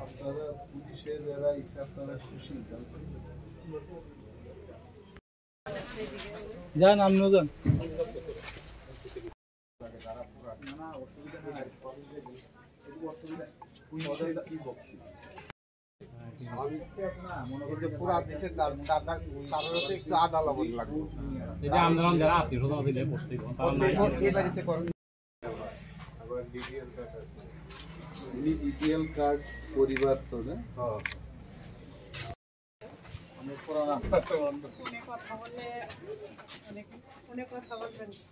আপনারা পুলিশের যারা ইচ্ছা আপনারা খুশি যান আপনিও যান আন্দোলন যারা আত্মীয় বিপিএল কার্ড পরিবার তো না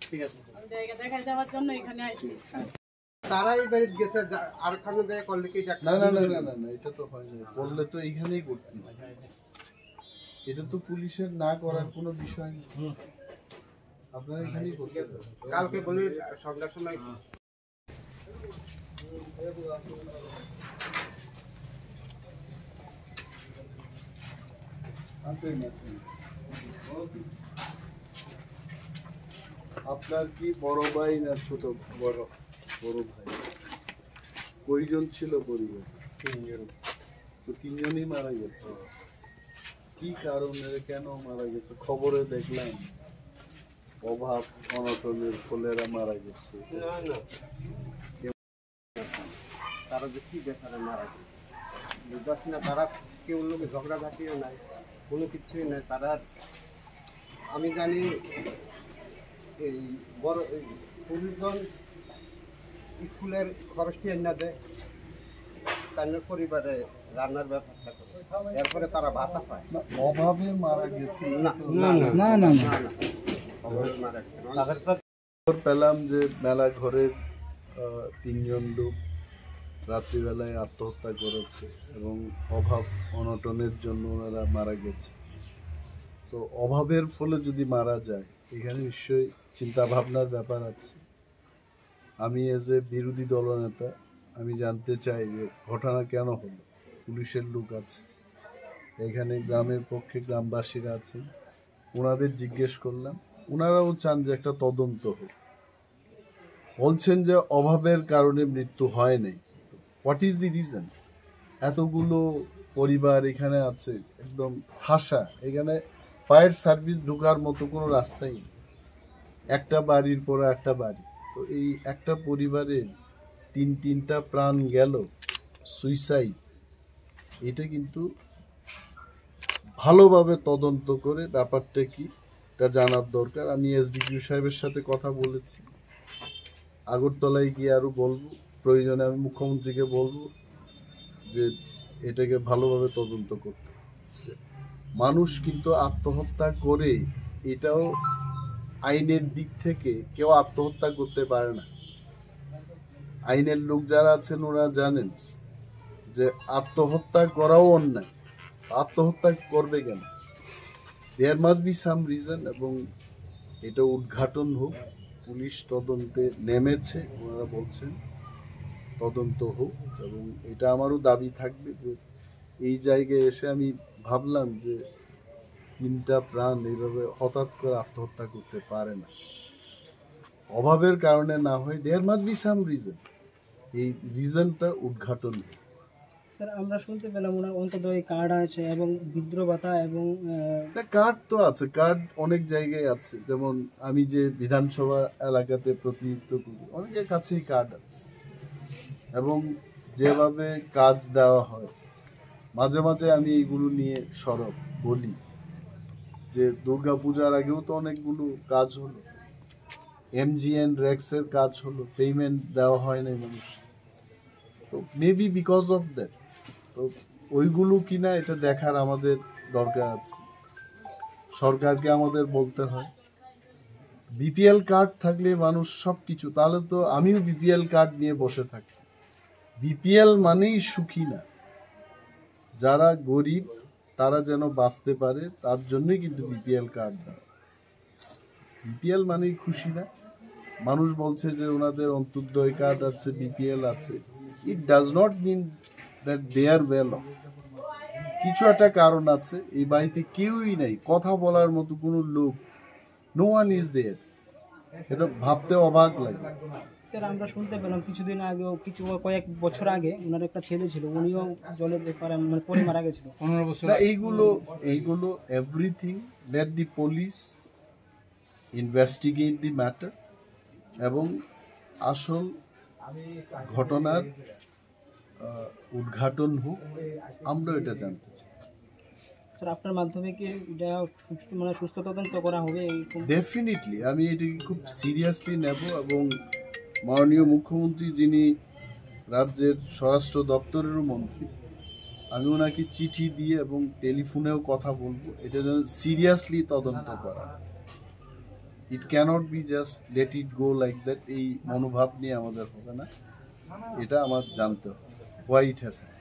ঠিক আছে জায়গা দেখা যাওয়ার জন্য এখানে আসি তারাই বাড়ি গেছে আর খানে দেয় করলে কি না না না না না এটা তো হয় না করলে তো এইখানেই করতে এটা তো পুলিশের না করার কোনো বিষয় না আপনারা এখানেই করতে কালকে বলি সন্ধ্যার সময় আপনার কি বড় ভাই না ছোট বড় বড় ভাই কয়জন ছিল পরিবার? তিনজন। তো তিনজনই মারা গেছে। কি কারণে কেন মারা গেছে? খবরে দেখলাম অভাব অনটনের ফলে মারা গেছে। না না তারা যে কি ব্যাপারে মারা গেছে বুঝতে না, তারা কেউ লোকে ঝগড়াঝাটিও নাই, কোনো কিছুই নাই। তারা আমি জানি এই বড় পুলিশগণ স্কুলের খরচটি এনে দেয়, তাদের পরিবারে রান্নার ব্যাপারটা করে, এরপরে তারা ভাতা পায়। অভাবে মারা গেছে না না না না না অভাবে মারা গেছে। পেলাম যে মেলা ঘরের তিনজন লোক রাত্রিবেলায় আত্মহত্যা করেছে এবং অভাব অনটনের জন্য ওনারা মারা গেছে। তো অভাবের ফলে যদি মারা যায় এখানে নিশ্চয়ই চিন্তা ভাবনার ব্যাপার আছে। আমি এজ এ বিরোধী দলনেতা আমি জানতে চাই যে ঘটনা কেন হলো। পুলিশের লোক আছে এখানে, গ্রামের পক্ষে গ্রামবাসীরা আছেন, ওনাদের জিজ্ঞেস করলাম, ওনারাও চান যে একটা তদন্ত হোক। বলছেন যে অভাবের কারণে মৃত্যু হয় নাই। What is the reason? এতগুলো পরিবার এখানে আছে, একদম ঠাসা, এখানে ফায়ার সার্ভিস ঢোকার মতো কোনো রাস্তাই নেই, একটা বাড়ির পর একটা বাড়ি। তো এই একটা পরিবারের তিনটা প্রাণ গেল সুইসাইড, এটা কিন্তু ভালোভাবে তদন্ত করে ব্যাপারটা কি এটা জানার দরকার। আমি এসডিপিও সাহেবের সাথে কথা বলেছি, আগরতলায় গিয়ে আরও বলবো, প্রয়োজনে আমি মুখ্যমন্ত্রীকে বলবো যে এটাকে ভালোভাবে তদন্ত করতে। মানুষ কিন্তু আত্মহত্যা করে, এটাও আইনের দিক থেকে কেউ আত্মহত্যা করতে পারে না। আইনের লোক যারা আছেন ওরা জানেন যে আত্মহত্যা করাও অন্যায়। আত্মহত্যা করবে কেন? There must be some reason, এবং এটা উদ্ঘাটন হোক। পুলিশ তদন্তে নেমেছে, ওনারা বলছেন তদন্ত হোক, এবং এটা আমারও দাবি থাকবে যে এই জায়গায় এসে আমি ভাবলাম যে তিনটা প্রাণ এইভাবে হঠাৎ করে আত্মহত্যা করতে পারে না, অভাবের কারণে না হয়। There must be some reason, এই রিজনটা উদ্ঘাটন হোক। স্যার আমরা শুনতে পেলাম ওনার অন্তদয় কার্ড আছে এবং বিদ্রোহ ভাতা এবং কার্ড তো আছে, কার্ড অনেক জায়গায় আছে। যেমন আমি যে বিধানসভা এলাকাতে প্রতিনিধিত্ব করি, অনেকের কাছেই কার্ড আছে, এবং যেভাবে কাজ দেওয়া হয় মাঝে মাঝে আমি এইগুলো নিয়ে সরব বলি যে দুর্গা পূজার আগেও তো অনেকগুলো কাজ হলো, এমজিএন রেক্সের কাজ হলো, পেমেন্ট দেওয়া হয় না মানুষ। তো মেবি বিকজ অফ দ্যাট, তো ওইগুলো কিনা এটা দেখার আমাদের দরকার আছে। সরকারকে আমাদের বলতে হয় বিপিএল কার্ড থাকলে মানুষ সব কিছু, তাহলে তো আমিও বিপিএল কার্ড নিয়ে বসে থাকি। বিপিএল মানেই সুখী না, যারা গরিব তারা যেন বাঁচতে পারে তার জন্যই কিন্তু বিপিএল কার্ড দেয়। বিপিএল মানেই খুশি না। মানুষ বলছে যে ওনাদের অন্তর্দয় কার্ড আছে, বিপিএল আছে, it does not mean that they are well off. কিছু একটা কারণ আছে, এই বাড়িতে কেউই নাই, কথা বলার মতো কোনো লোক, নো ওয়ান ইজ দেয়ার। এটা ভাবতে অবাক লাগে। স্যার আমরা শুনতে পেলাম কিছুদিন আগেও, কয়েক বছর আগে ওনার একটা ছেলে ছিল, উনিও জলের ব্যাপারে মানে পড়ে মারা গেছিল 15 বছর। না, এইগুলো everything late the police investigate the matter এবং আসল ঘটনার উদ্ঘাটন হোক, আমরা এটা জানতে চাই। স্যার আপনার মাধ্যমে কি এটা সুস্থ তদন্ত করা হবে? ডেফিনেটলি আমি এটাকে খুব সিরিয়াসলি নেব এবং মাননীয় মুখ্যমন্ত্রী, যিনি রাজ্যের স্বরাষ্ট্র দপ্তরেরও মন্ত্রী, আমি ওনাকে চিঠি দিয়ে এবং টেলিফোনেও কথা বলবো, এটা যেন সিরিয়াসলি তদন্ত করা। It cannot be just let it go like that. এই মনোভাব নিয়ে আমাদের হবে না, এটা আমার জানতে হবে হোয়াই ইট হ্যাজ হ্যাপেন্ড।